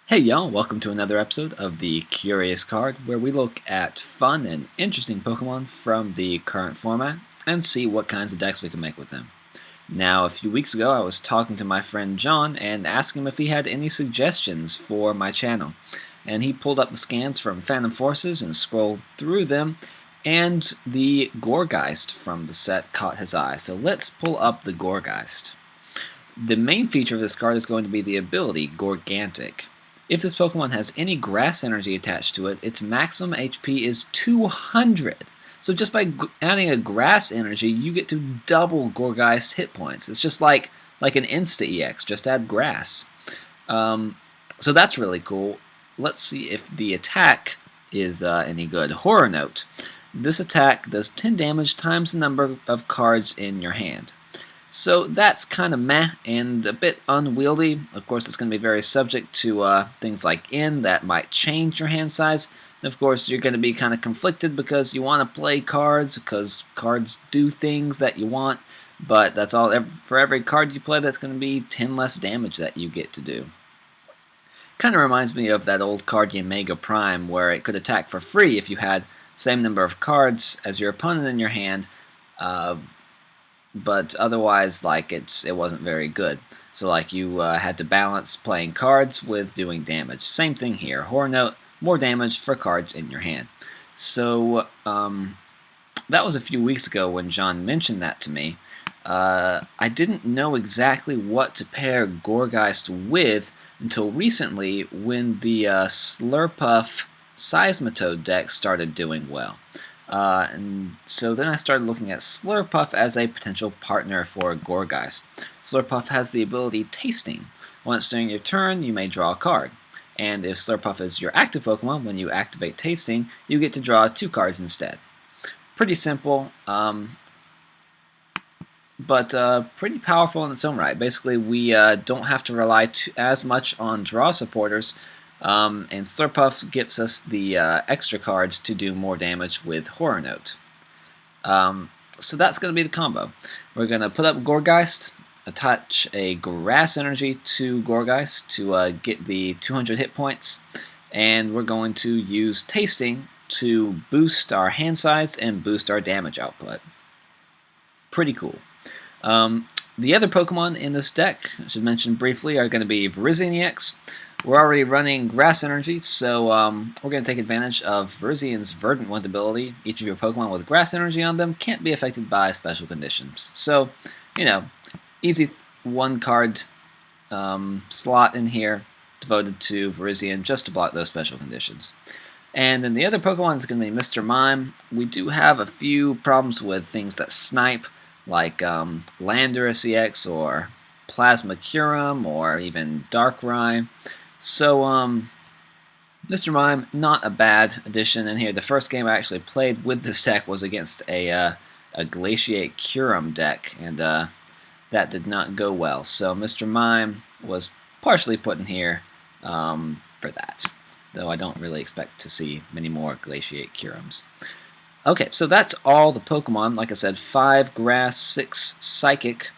Hey y'all, welcome to another episode of the Curious Card, where we look at fun and interesting Pokemon from the current format and see what kinds of decks we can make with them. Now, a few weeks ago, I was talking to my friend John and asking him if he had any suggestions for my channel. And he pulled up the scans from Phantom Forces and scrolled through them, and the Gourgeist from the set caught his eye. So let's pull up the Gourgeist. The main feature of this card is going to be the ability Gourgantic. If this Pokemon has any grass energy attached to it, its maximum HP is 200. So just by adding a grass energy, you get to double Gourgeist's hit points. It's just like an Insta-EX, just add grass. So that's really cool. Let's see if the attack is any good. Horror Note. This attack does 10 damage times the number of cards in your hand. So that's kind of meh and a bit unwieldy. Of course, it's going to be very subject to things like that might change your hand size. And of course, you're going to be kind of conflicted because you want to play cards, because cards do things that you want. But that's all. For every card you play, that's going to be 10 less damage that you get to do. Kind of reminds me of that old card Mega Prime, where it could attack for free if you had the same number of cards as your opponent in your hand. But otherwise, it wasn't very good. So you had to balance playing cards with doing damage. Same thing here. Horror Note, more damage for cards in your hand. So that was a few weeks ago when John mentioned that to me. I didn't know exactly what to pair Gourgeist with until recently when the Slurpuff Seismitoad deck started doing well. And so then I started looking at Slurpuff as a potential partner for Gourgeist. Slurpuff has the ability Tasting. Once during your turn, you may draw a card. And if Slurpuff is your active Pokemon, when you activate Tasting, you get to draw 2 cards instead. Pretty simple, but pretty powerful in its own right. Basically, we don't have to rely as much on draw supporters. And Slurpuff gives us the extra cards to do more damage with Horror Note. So that's going to be the combo. We're going to put up Gourgeist, attach a Grass Energy to Gourgeist to get the 200 hit points, and we're going to use Tasting to boost our hand size and boost our damage output. Pretty cool. The other Pokemon in this deck, I should mention briefly, are going to be Virizion EX. We're already running Grass Energy, so we're going to take advantage of Virizion's Verdant Wind ability. Each of your Pokemon with Grass Energy on them can't be affected by special conditions. So, easy one-card slot in here devoted to Virizion just to block those special conditions. And then the other Pokemon is going to be Mr. Mime. We do have a few problems with things that snipe, like Landorus EX or Plasma Curum or even Darkrai. So, Mr. Mime, not a bad addition in here. The first game I actually played with this deck was against a Glaciate Curum deck, and that did not go well. So Mr. Mime was partially put in here for that, though I don't really expect to see many more Glaciate Curums. Okay, so that's all the Pokemon. Like I said, 5 Grass, 6 Psychic,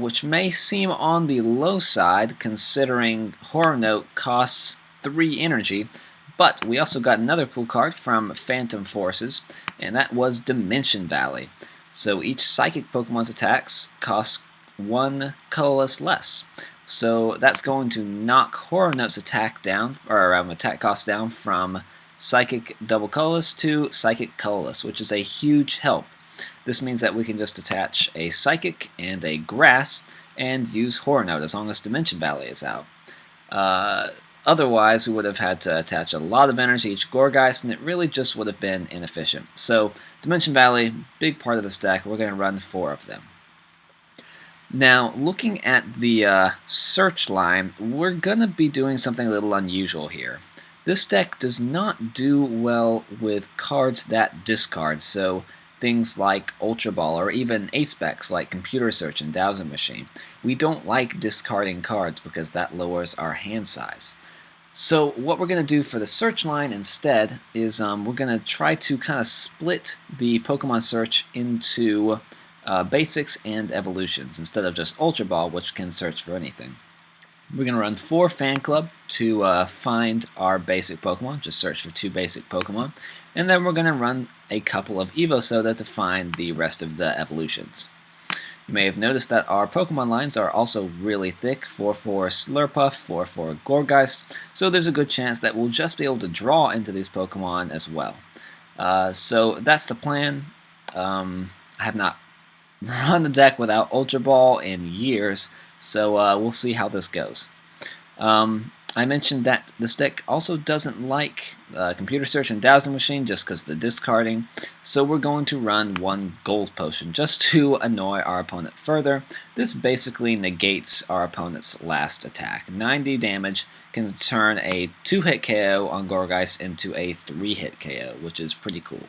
which may seem on the low side considering Horror Note costs 3 energy, but we also got another cool card from Phantom Forces, and that was Dimension Valley. So each Psychic Pokemon's attacks cost 1 colorless less. So that's going to knock Horror Note's attack down, or attack cost down from Psychic double colorless to Psychic colorless, which is a huge help. This means that we can just attach a Psychic and a Grass and use Horror Note as long as Dimension Valley is out. Otherwise, we would have had to attach a lot of energy to each Gourgeist, and it really just would have been inefficient. So, Dimension Valley, big part of this deck. We're going to run 4 of them. Now, looking at the search line, we're going to be doing something a little unusual here. This deck does not do well with cards that discard, so things like Ultra Ball or even Ace-Specs like Computer Search and Dowsing Machine. We don't like discarding cards because that lowers our hand size. So what we're going to do for the search line instead is we're going to try to kind of split the Pokemon search into basics and evolutions instead of just Ultra Ball, which can search for anything. We're going to run 4 Fan Club to find our basic Pokemon. Just search for 2 basic Pokemon. And then we're going to run a couple of Evo Soda to find the rest of the evolutions. You may have noticed that our Pokemon lines are also really thick, 4 for Slurpuff, 4 for Gourgeist, so there's a good chance that we'll just be able to draw into these Pokemon as well. So that's the plan. I have not run the deck without Ultra Ball in years, so we'll see how this goes. I mentioned that this deck also doesn't like Computer Search and Dowsing Machine just because of the discarding, so we're going to run 1 Gold Potion just to annoy our opponent further. This basically negates our opponent's last attack. 90 damage can turn a 2-hit KO on Gourgeist into a 3-hit KO, which is pretty cool.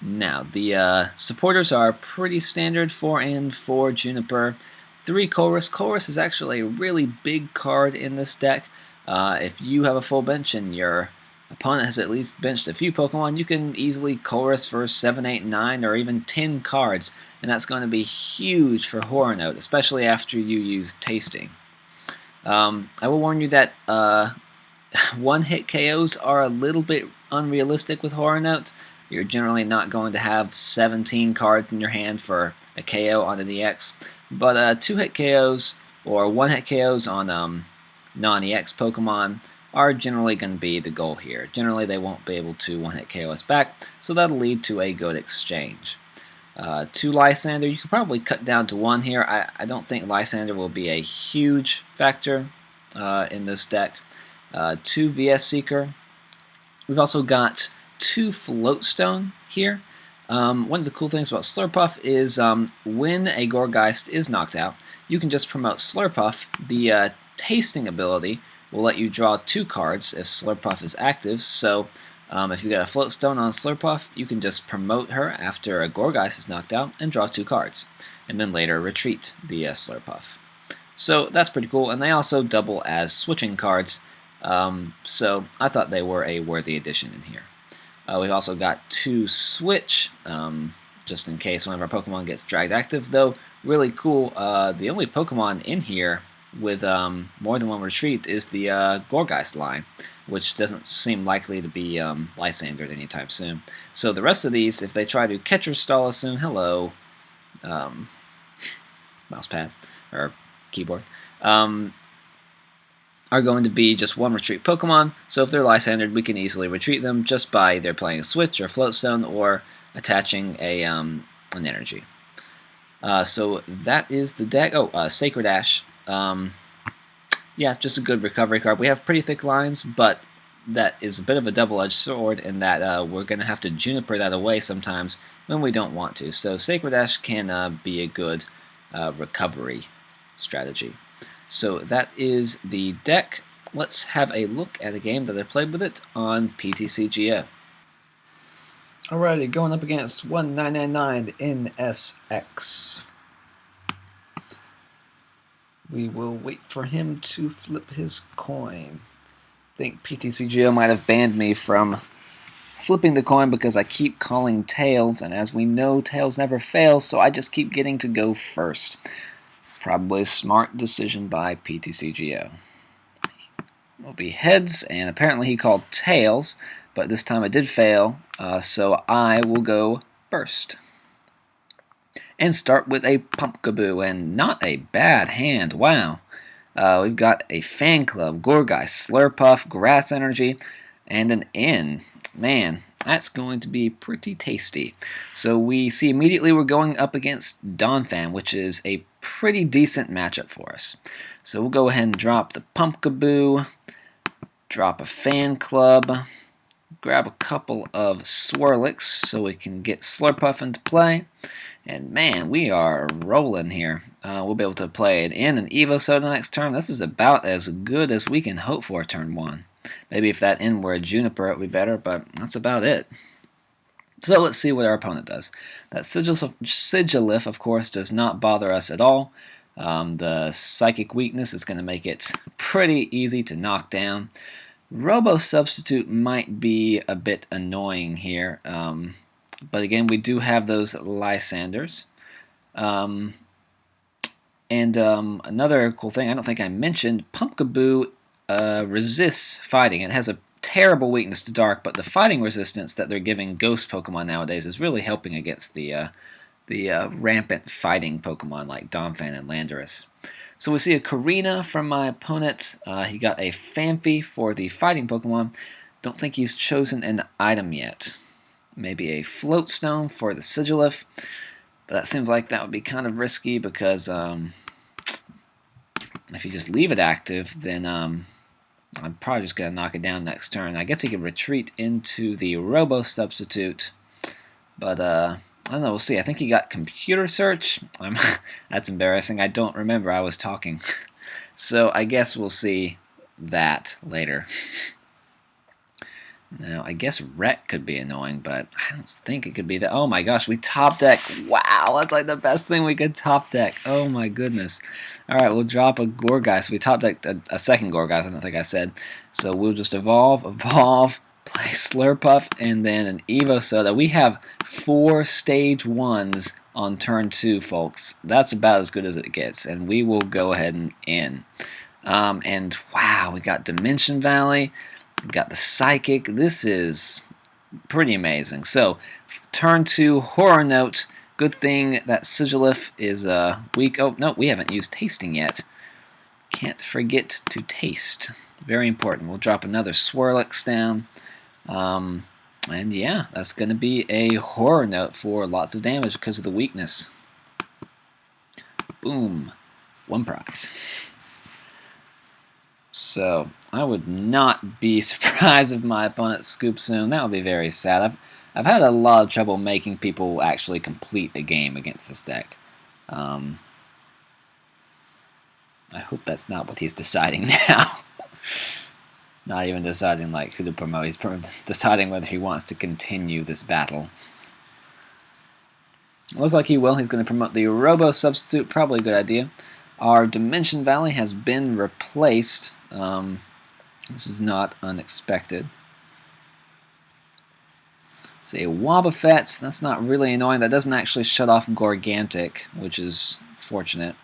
Now, the supporters are pretty standard, 4 and 4 Juniper, 3 Chorus. Chorus is actually a really big card in this deck. If you have a full bench and your opponent has at least benched a few Pokemon, you can easily Chorus for 7, 8, 9, or even 10 cards, and that's going to be huge for Horror Note, especially after you use Tasting. I will warn you that 1-hit KOs are a little bit unrealistic with Horror Note. You're generally not going to have 17 cards in your hand for a KO on an EX. But 2-hit KOs or 1-hit KOs on non-EX Pokemon are generally going to be the goal here. Generally, they won't be able to 1-hit KO us back, so that'll lead to a good exchange. 2 Lysander, you could probably cut down to 1 here. I don't think Lysander will be a huge factor in this deck. 2 VS Seeker. We've also got 2 Floatstone here. One of the cool things about Slurpuff is when a Gourgeist is knocked out, you can just promote Slurpuff. The tasting ability will let you draw 2 cards if Slurpuff is active, so if you got a Floatstone on Slurpuff, you can just promote her after a Gourgeist is knocked out and draw 2 cards, and then later retreat the Slurpuff. So that's pretty cool, and they also double as switching cards, so I thought they were a worthy addition in here. We've also got 2 Switch, just in case one of our Pokemon gets dragged active, though really cool. The only Pokemon in here with more than 1 retreat is the Gourgeist line, which doesn't seem likely to be Lysandered anytime soon. So the rest of these, if they try to catch or stall us soon, hello, mousepad, or keyboard, are going to be just 1 retreat Pokemon, so if they're Lysandered, we can easily retreat them just by either playing a Switch or Floatstone or attaching an energy. So that is the deck. Oh, Sacred Ash. Yeah, just a good recovery card. We have pretty thick lines, but that is a bit of a double-edged sword in that we're going to have to Juniper that away sometimes when we don't want to. So Sacred Ash can be a good recovery strategy. So that is the deck. Let's have a look at a game that I played with it on PTCGO. Alrighty, going up against 1999 in SX. We will wait for him to flip his coin. I think PTCGO might have banned me from flipping the coin because I keep calling tails, and as we know, tails never fail, so I just keep getting to go first. Probably a smart decision by PTCGO. Will be heads, and apparently he called tails, but this time I did fail, so I will go first. And start with a Pumpkaboo, and not a bad hand, wow. We've got a Fan Club, Gourgeist, Slurpuff, Grass Energy, and an N. Man, that's going to be pretty tasty. So we see immediately we're going up against Donphan, which is a pretty decent matchup for us. So we'll go ahead and drop the Pumpkaboo, drop a Fan Club, grab a couple of Swirlix so we can get Slurpuff into play. And man, we are rolling here. We'll be able to play it in an Evo Soda next turn. This is about as good as we can hope for turn 1. Maybe if that in were a Juniper, it would be better, but that's about it. So let's see what our opponent does. That Sigilif, of course, does not bother us at all. The Psychic Weakness is going to make it pretty easy to knock down. Robo Substitute might be a bit annoying here, but again, we do have those Lysanders. And another cool thing I don't think I mentioned, Pumpkaboo resists fighting. It has a terrible weakness to dark, but the fighting resistance that they're giving ghost Pokemon nowadays is really helping against the rampant fighting Pokemon like Donphan and Landorus. So we see a Karina from my opponent. He got a Phanpy for the fighting Pokemon. Don't think he's chosen an item yet. Maybe a Float Stone for the Sigilif. But that seems like that would be kind of risky because if you just leave it active, then I'm probably just going to knock it down next turn. I guess he could retreat into the Robo Substitute. But I don't know, we'll see. I think he got Computer Search. That's embarrassing. I don't remember. I was talking. So I guess we'll see that later. Now, I guess Wreck could be annoying, but I don't think it could be that. Oh my gosh, we top deck. Wow, that's like the best thing we could top deck. Oh my goodness. Alright, we'll drop a Gourgeist. We top decked a second Gourgeist, I don't think I said. So we'll just evolve, play Slurpuff, and then an Evo Soda. We have 4 stage 1s on turn 2, folks. That's about as good as it gets, and we will go ahead and in. And wow, we got Dimension Valley. We got the Psychic. This is pretty amazing. So, turn 2, Horror Note. Good thing that Sigilif is weak. Oh, no, we haven't used Tasting yet. Can't forget to taste. Very important. We'll drop another Swirlix down. And yeah, that's going to be a Horror Note for lots of damage because of the weakness. Boom. 1 prize. So, I would not be surprised if my opponent scoops soon. That would be very sad. I've had a lot of trouble making people actually complete a game against this deck. I hope that's not what he's deciding now. Not even deciding like who to promote. He's deciding whether he wants to continue this battle. Looks like he will. He's going to promote the Robo Substitute. Probably a good idea. Our Dimension Valley has been replaced. This is not unexpected. See, a Wobbuffet, that's not really annoying. That doesn't actually shut off Gourgantic, which is fortunate.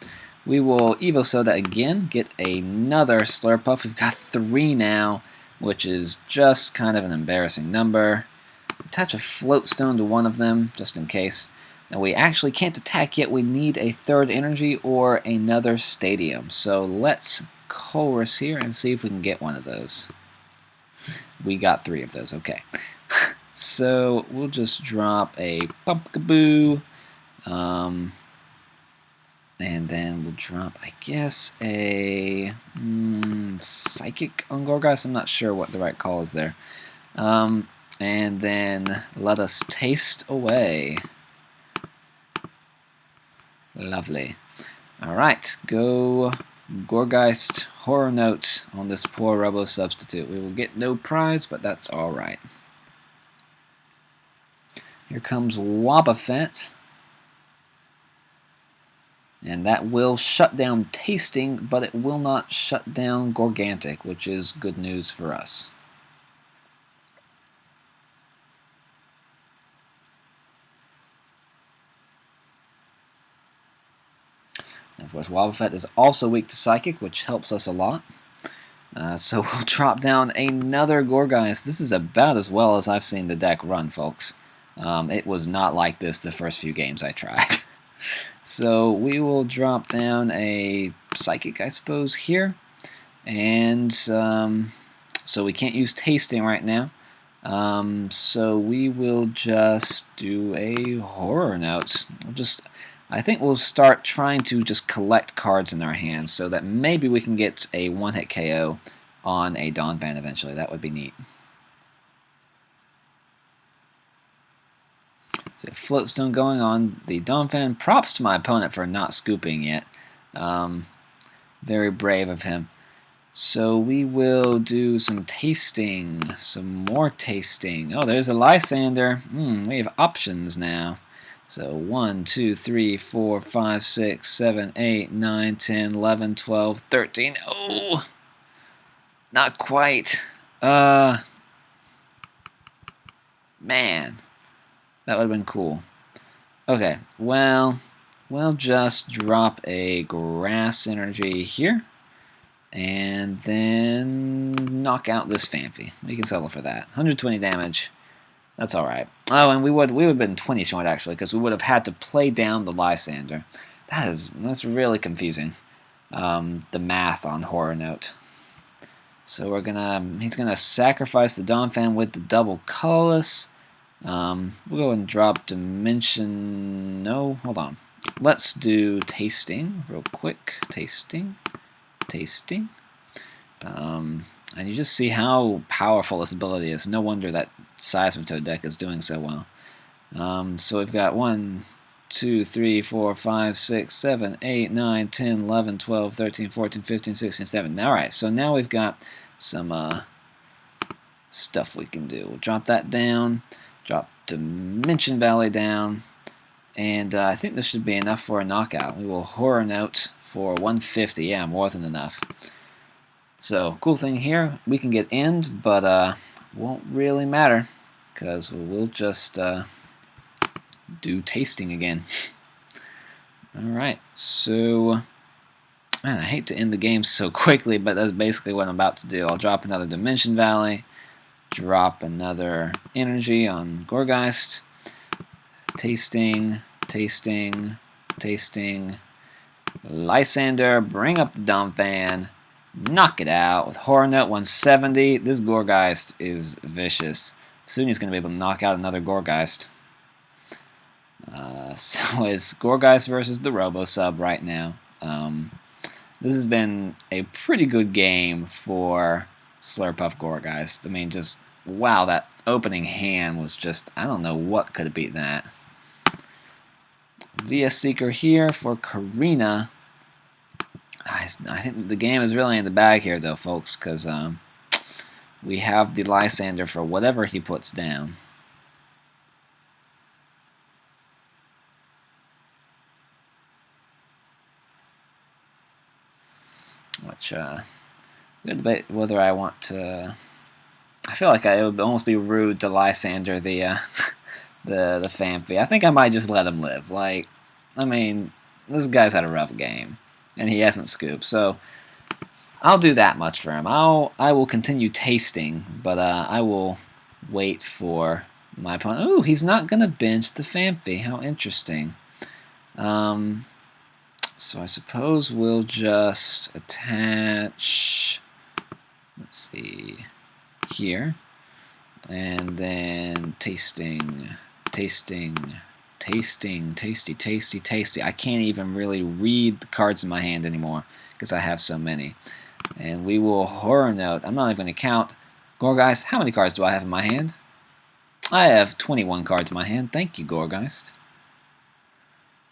We will Evo Soda again, get another Slurpuff. We've got 3 now, which is just kind of an embarrassing number. Attach a Float Stone to one of them, just in case. Now we actually can't attack yet. We need a 3rd energy or another Stadium. So let's Chorus here and see if we can get one of those. We got 3 of those, okay. So we'll just drop a Pumpkaboo, and then we'll drop, I guess, a Psychic on Gourgeist. I'm not sure what the right call is there. And then let us taste away. Lovely. Alright, go Gourgeist Horror Note on this poor Robo Substitute. We will get no prize, but that's alright. Here comes Wobbuffet. And that will shut down Tasting, but it will not shut down Gourgantic, which is good news for us. And of course, Wobbuffet is also weak to Psychic, which helps us a lot. So we'll drop down another Gourgeist. This is about as well as I've seen the deck run, folks. It was not like this the first few games I tried. So we will drop down a Psychic, I suppose, here. And so we can't use Tasting right now. So we will just do a Horror Note. I think we'll start trying to just collect cards in our hands so that maybe we can get a 1-hit KO on a Donphan eventually. That would be neat. So Float Stone going on the Donphan. Props to my opponent for not scooping yet. Very brave of him. So we will do some tasting, some more tasting. Oh, there's a Lysander. We have options now. So 1, 2, 3, 4, 5, 6, 7, 8, 9, 10, 11, 12, 13. Oh, not quite. Man. That would have been cool. Okay, well, we'll just drop a grass energy here, and then knock out this Phanpy. We can settle for that. 120 damage. That's all right. Oh, and we would have been 20 short actually, because we would have had to play down the Lysander. That's really confusing. The math on Horror Note. So he's gonna sacrifice the Donphan with the double colorless. We'll go and drop Dimension. No, hold on. Let's do tasting real quick. Tasting. And you just see how powerful this ability is. No wonder that Seismitoad deck is doing so well. So we've got 1, 2, 3, 4, 5, 6, 7, 8, 9, 10, 11, 12, 13, 14, 15, 16, 17. Alright, so now we've got some stuff we can do. We'll drop that down, drop Dimension Valley down, and I think this should be enough for a knockout. We will Horror Note for 150. Yeah, more than enough. So, cool thing here, we can get End, but won't really matter, because we'll just do tasting again. Alright, so, man, I hate to end the game so quickly, but that's basically what I'm about to do. I'll drop another Dimension Valley, drop another energy on Gourgeist, tasting, Lysander, bring up the Donphan, knock it out with Horror Note 170. This Gourgeist is vicious. Soon he's going to be able to knock out another Gourgeist. So it's Gourgeist versus the Robo-Sub right now. This has been a pretty good game for Slurpuff Gourgeist. I mean, just, wow, that opening hand was just, I don't know what could have beaten that. VS Seeker here for Karina. I think the game is really in the bag here, though, folks, because we have the Lysander for whatever he puts down. Which, good debate whether I want to. I feel like it would almost be rude to Lysander the Phanpy. I think I might just let him live. Like, I mean, this guy's had a rough game, and he hasn't scooped, so I'll do that much for him. I will continue tasting, but I will wait for my opponent. Ooh, he's not gonna bench the Phanpy. How interesting. So I suppose we'll just attach, let's see, here, and then tasting, tasty. I can't even really read the cards in my hand anymore because I have so many. And we will Horror Note. I'm not even going to count. Gourgeist, how many cards do I have in my hand? I have 21 cards in my hand. Thank you, Gourgeist.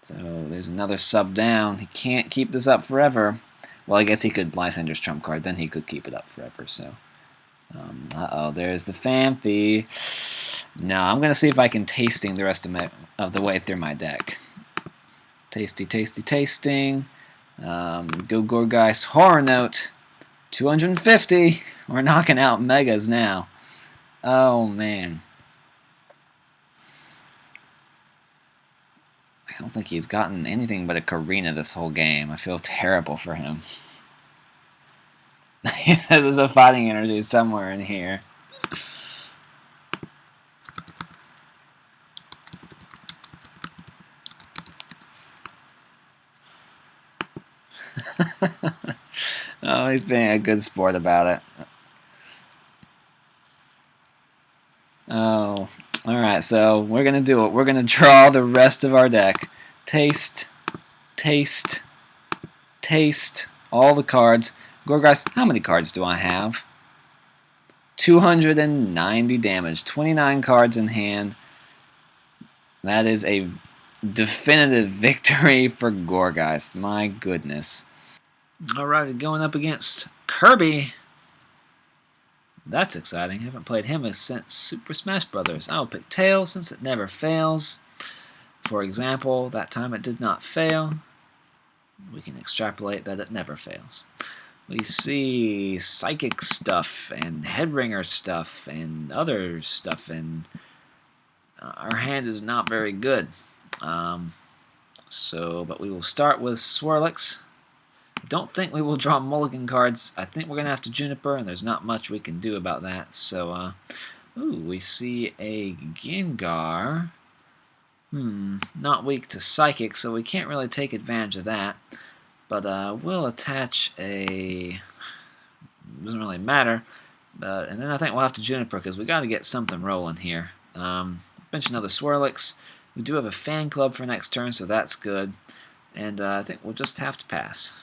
So there's another sub down. He can't keep this up forever. Well, I guess he could Lysander's trump card. Then he could keep it up forever. So, uh-oh, there's the Phanpy. No, I'm going to see if I can tasting the rest of the way through my deck. Tasting. Go Gourgeist. Horror Note. 250. We're knocking out megas now. Oh, man. I don't think he's gotten anything but a Karina this whole game. I feel terrible for him. There's a fighting energy somewhere in here. Oh, he's being a good sport about it. Oh, alright, so we're going to do it. We're going to draw the rest of our deck. Taste. All the cards. Gourgeist, how many cards do I have? 290 damage. 29 cards in hand. That is a definitive victory for Gourgeist. My goodness. Alright, going up against Kirby. That's exciting. I haven't played him since Super Smash Bros. I'll pick Tails since it never fails. For example, that time it did not fail. We can extrapolate that it never fails. We see psychic stuff and headringer stuff and other stuff, and our hand is not very good. So, but we will start with Swirlix. I don't think we will draw mulligan cards. I think we're going to have to Juniper, and there's not much we can do about that. So, ooh, we see a Gengar. Not weak to Psychic, so we can't really take advantage of that. But we'll attach a... doesn't really matter. And then I think we'll have to Juniper, because we got to get something rolling here. Bench another Swirlix. We do have a Fan Club for next turn, so that's good. And I think we'll just have to pass.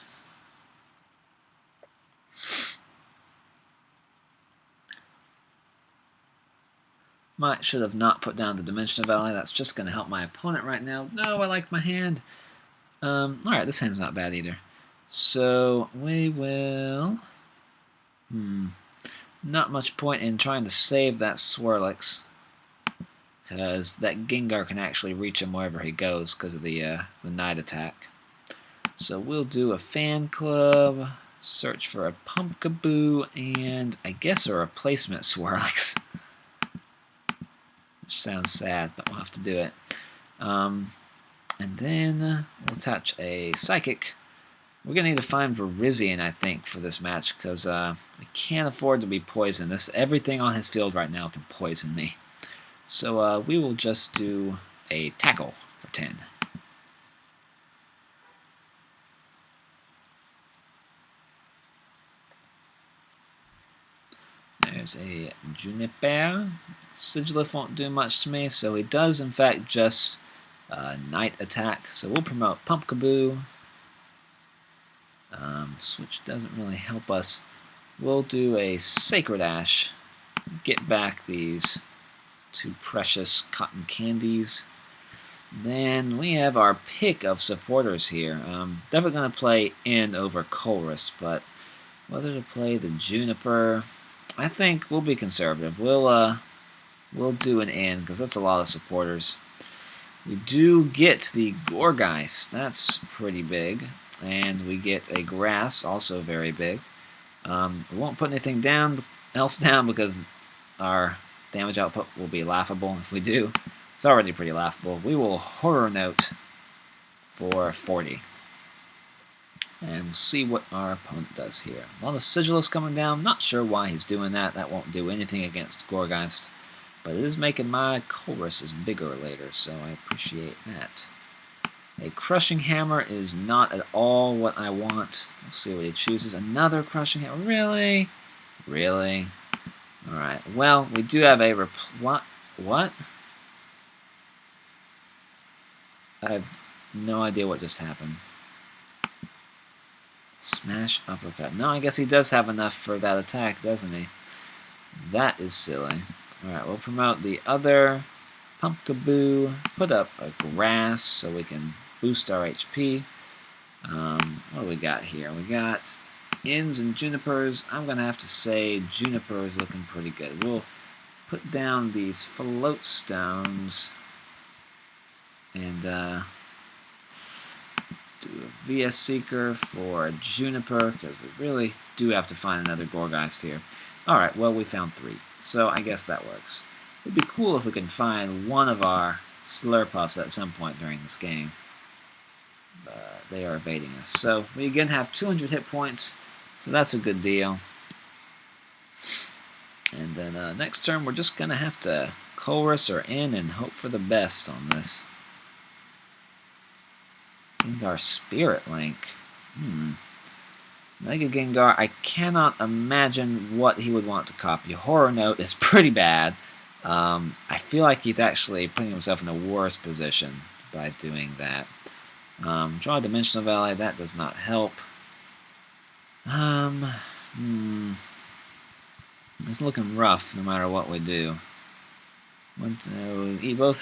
Should have not put down the Dimensional Valley. That's just going to help my opponent right now. No, I like my hand. Alright, this hand's not bad either. So we will... Not much point in trying to save that Swirlix, because that Gengar can actually reach him wherever he goes because of the Night Attack. So we'll do a Fan Club, search for a Pumpkaboo, and I guess a replacement Swirlix. Which sounds sad, but we'll have to do it. And then we'll attach a Psychic. We're going to need to find Virizion, I think, for this match, because we can't afford to be poisoned. Everything on his field right now can poison me. So we will just do a Tackle for 10. There's a Juniper. Sigilyph won't do much to me, so he does, in fact, just Night Attack. So we'll promote Pumpkaboo. Switch doesn't really help us. We'll do a Sacred Ash. Get back these two precious cotton candies. Then we have our pick of supporters here. Definitely going to play N over Colress, but whether to play the Juniper, I think we'll be conservative. We'll do an N because that's a lot of supporters. We do get the Gourgeist. That's pretty big. And we get a Grass, also very big. We won't put anything else down because our damage output will be laughable if we do. It's already pretty laughable. We will Horror Note for 40. And we'll see what our opponent does here. A lot of Sigilus coming down. Not sure why he's doing that. That won't do anything against Gourgeist. But it is making my Colress bigger later, so I appreciate that. A Crushing Hammer is not at all what I want. We'll see what he chooses. Another Crushing Hammer. Really? Really? Alright. Well, we do have a What? I have no idea what just happened. Smash Uppercut. No, I guess he does have enough for that attack, doesn't he? That is silly. Alright, we'll promote the other Pumpkaboo. Put up a Grass so we can boost our HP. What do we got here? We got Ins and Junipers. I'm going to have to say Juniper is looking pretty good. We'll put down these Float Stones and do a VS Seeker for Juniper because we really do have to find another Gourgeist here. Alright, well, we found 3. So I guess that works. It would be cool if we can find one of our Slurpuffs at some point during this game. But they are evading us. So we again have 200 hit points, so that's a good deal. And then next turn we're just going to have to Colress or in and hope for the best on this. Gengar Spirit Link. Mega Gengar, I cannot imagine what he would want to copy. Horror Note is pretty bad. I feel like he's actually putting himself in a worse position by doing that. Draw a Dimensional Valley, that does not help. It's looking rough no matter what we do. Both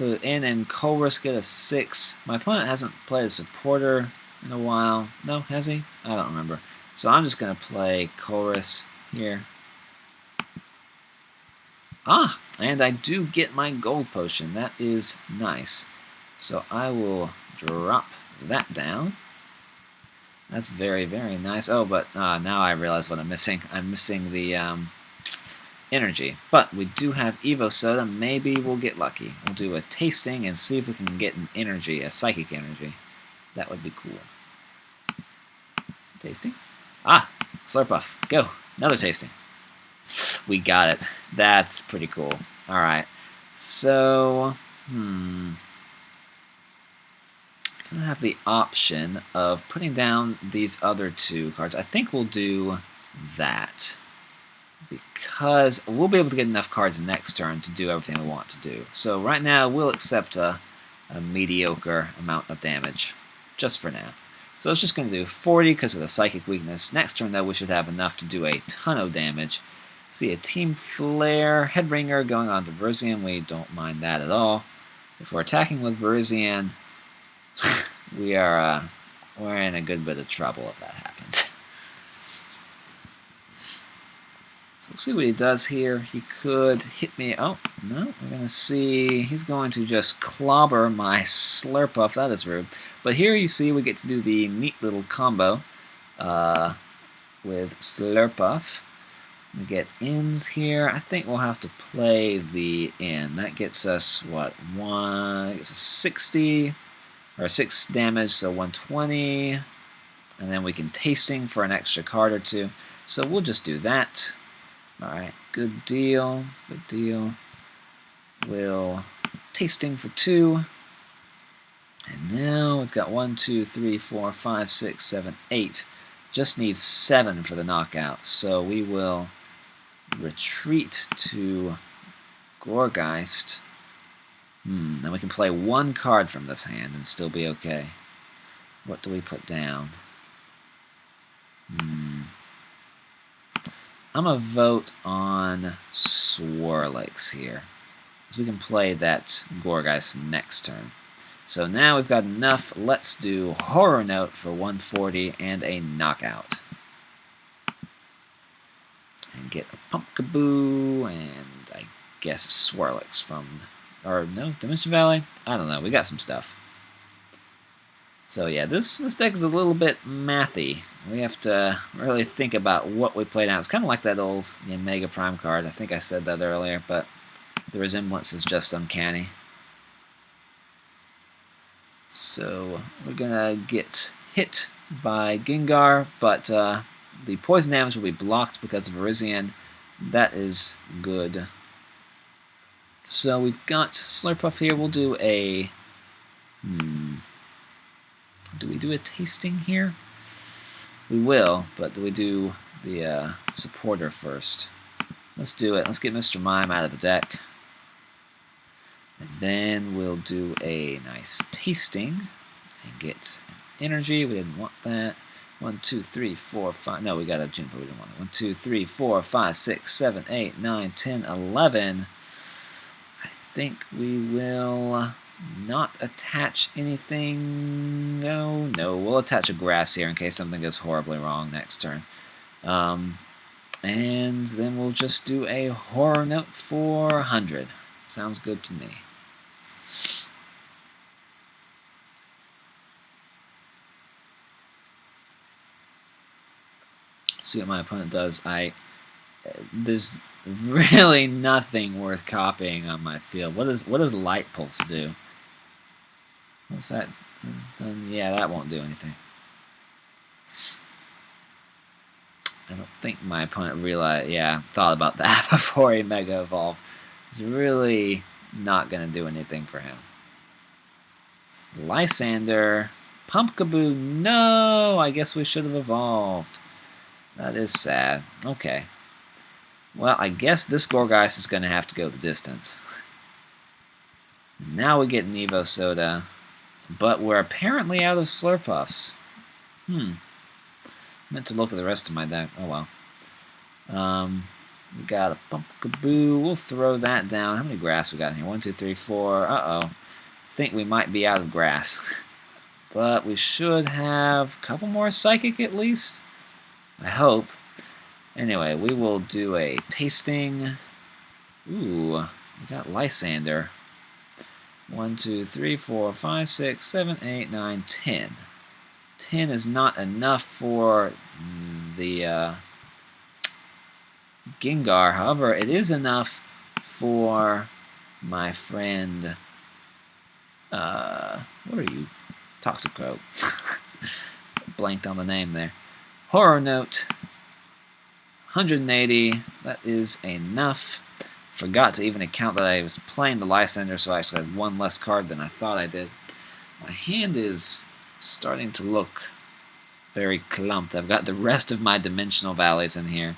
In and Colress get a 6. My opponent hasn't played a supporter in a while. No, has he? I don't remember. So I'm just going to play Colress here. Ah, and I do get my Gold Potion. That is nice. So I will drop that down. That's very, very nice. Oh, but now I realize what I'm missing. I'm missing the energy. But we do have Evo Soda. Maybe we'll get lucky. We'll do a tasting and see if we can get an energy, a psychic energy. That would be cool. Tasting. Ah, Slurpuff. Go. Another tasting. We got it. That's pretty cool. Alright. So, I kind of have the option of putting down these other two cards. I think we'll do that, because we'll be able to get enough cards next turn to do everything we want to do. So right now, we'll accept a mediocre amount of damage, just for now. So it's just going to do 40 because of the Psychic weakness. Next turn, though, we should have enough to do a ton of damage. See a Team Flare, Headringer going on to Verizian. We don't mind that at all. If we're attacking with Verizian, we're in a good bit of trouble if that happens. So we'll see what he does here. He could hit me. Oh, no. We're going to see. He's going to just clobber my Slurpuff. That is rude. But here you see we get to do the neat little combo with Slurpuff. We get ins here. I think we'll have to play the in. That gets us, what, gets us 60, or 6 damage, so 120. And then we can tasting for an extra card or two. So we'll just do that. Alright, good deal. Good deal. We'll tasting for 2. And now we've got 1, 2, 3, 4, 5, 6, 7, 8. Just needs 7 for the knockout. So we will retreat to Gourgeist. Then we can play 1 card from this hand and still be okay. What do we put down? I'm going to vote on Swirlix here, because we can play that Gourgeist next turn. So now we've got enough. Let's do Horror Note for 140 and a knockout. And get a Pumpkaboo and I guess a Swirlix from, or no, Dimension Valley? I don't know. We got some stuff. So yeah, this deck is a little bit mathy. We have to really think about what we play down. It's kind of like that old Mega Prime card. I think I said that earlier, but the resemblance is just uncanny. So we're gonna get hit by Gengar, but the poison damage will be blocked because of Verizian. That is good. So we've got Slurpuff here. We'll do a... Do we do a tasting here? We will, but do we do the supporter first? Let's do it. Let's get Mr. Mime out of the deck. And then we'll do a nice tasting and get an energy. We didn't want that. 1, 2, 3, 4, 5. No, we got a Juniper. We didn't want that. 1, 2, 3, 4, 5, 6, 7, 8, 9, 10, 11. I think we will not attach anything. No, we'll attach a grass here in case something goes horribly wrong next turn. And then we'll just do a Horror Note for 100. Sounds good to me. See what my opponent does. There's really nothing worth copying on my field. What does Light Pulse do? What's that done? Yeah, that won't do anything. I don't think my opponent thought about that before he Mega Evolved. It's really not going to do anything for him. Lysander, Pumpkaboo, no! I guess we should have evolved. That is sad. Okay. Well, I guess this Gourgeist is going to have to go the distance. Now we get an Evo Soda, but we're apparently out of Slurpuffs. Meant to look at the rest of my deck. Oh well. We got a Pumpkaboo. We'll throw that down. How many grass we got in here? 1, 2, 3, 4. Uh-oh. I think we might be out of grass. But we should have a couple more Psychic at least. I hope. Anyway, we will do a tasting. Ooh, we got Lysander. 1, 2, 3, 4, 5, 6, 7, 8, 9, 10. 10 is not enough for the Gengar. However, it is enough for my friend. What are you Toxicroak. Blanked on the name there. Horror Note. 180. That is enough. Forgot to even account that I was playing the Lysander, so I actually had one less card than I thought I did. My hand is starting to look very clumped. I've got the rest of my Dimensional Valleys in here.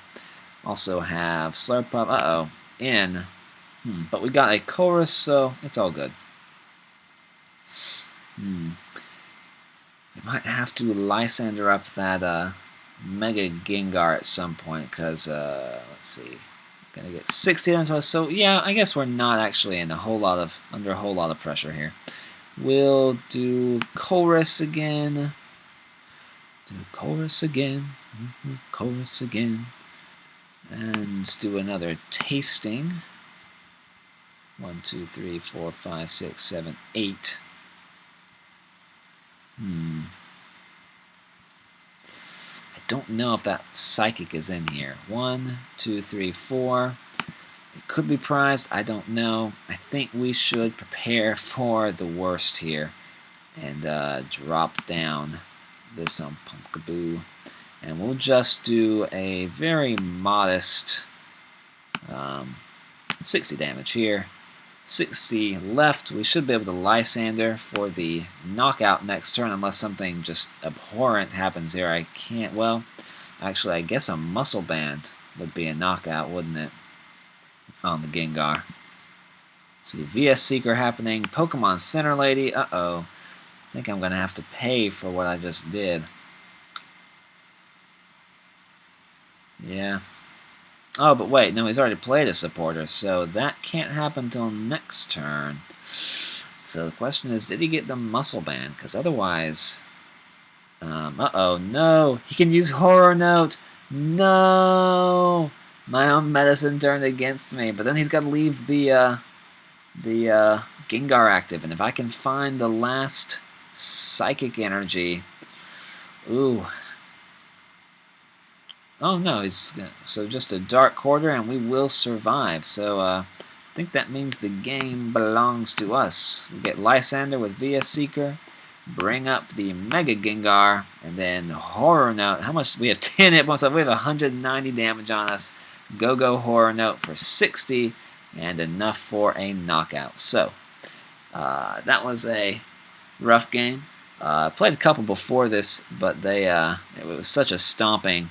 Also have Slurpuff. Uh-oh. In. But we got a Chorus, so it's all good. We might have to Lysander up that Mega Gengar at some point, because, let's see. Gonna get 60 into us, so yeah, I guess we're not actually in under a whole lot of pressure here. We'll do Chorus again. Chorus again. Chorus again. And do another tasting. 1, 2, 3, 4, 5, 6, 7, 8. I don't know if that Psychic is in here. 1, 2, 3, 4. It could be prized. I don't know. I think we should prepare for the worst here and drop down this on Pumpkaboo. And we'll just do a very modest 60 damage here. 60 left. We should be able to Lysander for the knockout next turn unless something just abhorrent happens here. I can't, well, actually I guess a Muscle Band would be a knockout, wouldn't it, on the Gengar. See, VS Seeker happening. Pokemon Center Lady. Uh-oh. I think I'm going to have to pay for what I just did. Yeah. Oh, but wait, no, he's already played a supporter, so that can't happen till next turn. So the question is, did he get the Muscle Band? Because otherwise... uh-oh, no! He can use Horror Note! No! My own medicine turned against me, but then he's got to leave the Gengar active, and if I can find the last Psychic Energy... Ooh... Oh no, so just a Dark Quarter and we will survive. So I think that means the game belongs to us. We get Lysander with VS Seeker, bring up the Mega Gengar, and then Horror Note. How much? We have 10 hit points. We have 190 damage on us. Go Horror Note for 60 and enough for a knockout. So that was a rough game. Played a couple before this, but it was such a stomping.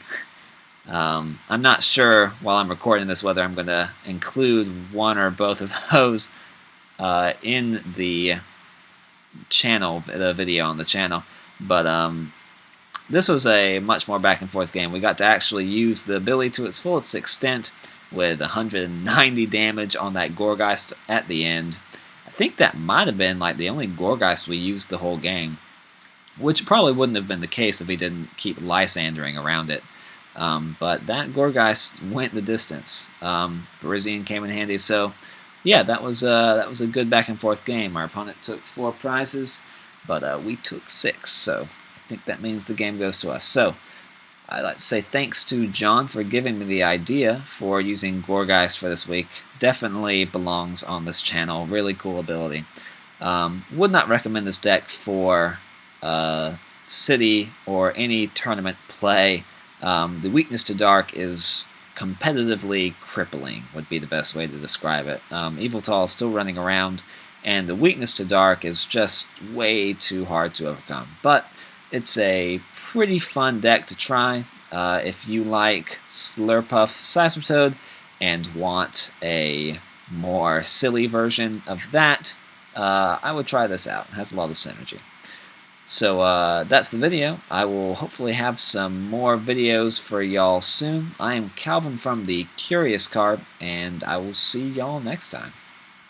I'm not sure while I'm recording this whether I'm going to include one or both of those in the channel, the video on the channel, but this was a much more back and forth game. We got to actually use the ability to its fullest extent with 190 damage on that Gourgeist at the end. I think that might have been like the only Gourgeist we used the whole game, which probably wouldn't have been the case if we didn't keep Lysandering around it. But that Gourgeist went the distance. Virizion came in handy. So, yeah, that was a good back and forth game. Our opponent took 4 prizes, but we took 6. So I think that means the game goes to us. So I'd like to say thanks to John for giving me the idea for using Gourgeist for this week. Definitely belongs on this channel. Really cool ability. Would not recommend this deck for City or any tournament play. The weakness to Dark is competitively crippling, would be the best way to describe it. Yveltal is still running around, and the weakness to Dark is just way too hard to overcome. But it's a pretty fun deck to try if you like Slurpuff Seismitoad and want a more silly version of that. I would try this out. It has a lot of synergy. So that's the video. I will hopefully have some more videos for y'all soon. I am Calvin from the Curious Card, and I will see y'all next time.